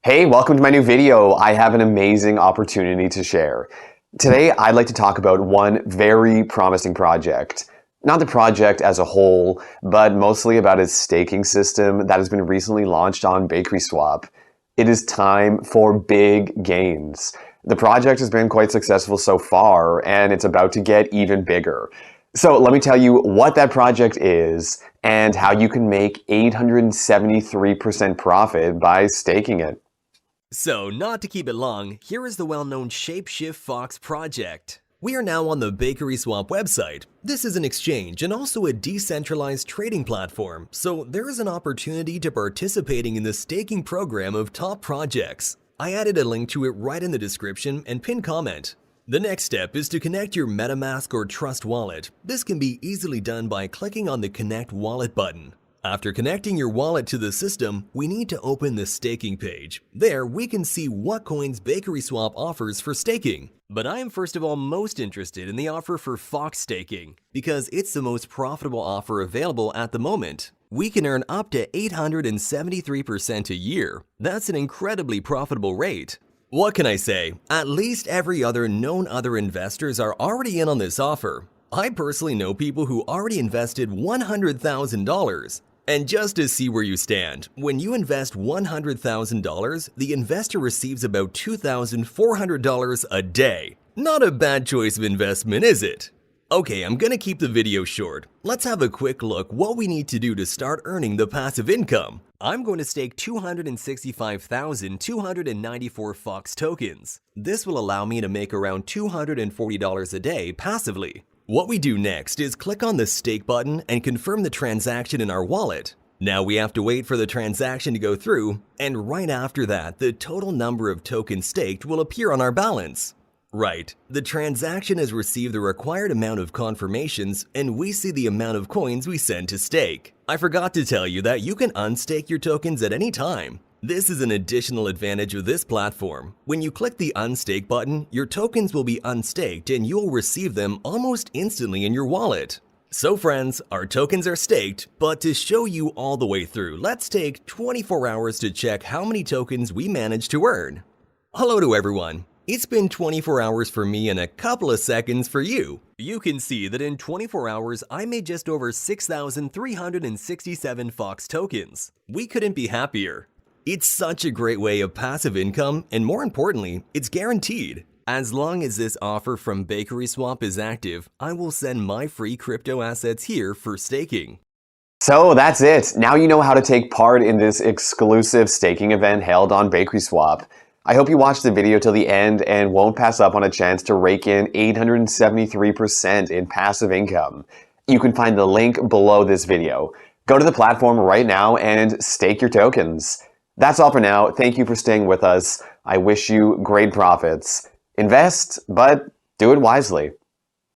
Hey, welcome to my new video. I have an amazing opportunity to share. Today, I'd like to talk about one very promising project. Not the project as a whole, but mostly about its staking system that has been recently launched on BakerySwap. It is time for big gains. The project has been quite successful so far, and it's about to get even bigger. So let me tell you what that project is and how you can make 873% profit by staking it. So, not to keep it long, here is the well-known Shapeshift FOX project. We are now on the BakerySwap website. This is an exchange and also a decentralized trading platform, so there is an opportunity to participating in the staking program of top projects. I added a link to it right in the description and pinned comment. The next step is to connect your MetaMask or Trust wallet. This can be easily done by clicking on the Connect Wallet button. After connecting your wallet to the system, we need to open the staking page. There, we can see what coins BakerySwap offers for staking. But I am first of all most interested in the offer for FOX staking, because it's the most profitable offer available at the moment. We can earn up to 873% a year. That's an incredibly profitable rate. What can I say? At least every other known other investors are already in on this offer. I personally know people who already invested $100,000. And just to see where you stand, when you invest $100,000, the investor receives about $2,400 a day. Not a bad choice of investment, is it? Okay, I'm gonna keep the video short. Let's have a quick look what we need to do to start earning the passive income. I'm going to stake 265,294 FOX tokens. This will allow me to make around $240 a day passively. What we do next is click on the stake button and confirm the transaction in our wallet. Now we have to wait for the transaction to go through, and right after that, the total number of tokens staked will appear on our balance. Right, the transaction has received the required amount of confirmations, and we see the amount of coins we send to stake. I forgot to tell you that you can unstake your tokens at any time. This is an additional advantage of this platform. When you click the Unstake button, your tokens will be unstaked and you'll receive them almost instantly in your wallet. So friends, our tokens are staked, but to show you all the way through, let's take 24 hours to check how many tokens we managed to earn. Hello to everyone. It's been 24 hours for me and a couple of seconds for you. You can see that in 24 hours, I made just over 6,367 FOX tokens. We couldn't be happier. It's such a great way of passive income, and more importantly, it's guaranteed. As long as this offer from BakerySwap is active, I will send my free crypto assets here for staking. So that's it. Now you know how to take part in this exclusive staking event held on BakerySwap. I hope you watched the video till the end and won't pass up on a chance to rake in 873% in passive income. You can find the link below this video. Go to the platform right now and stake your tokens. That's all for now. Thank you for staying with us. I wish you great profits. Invest, but do it wisely.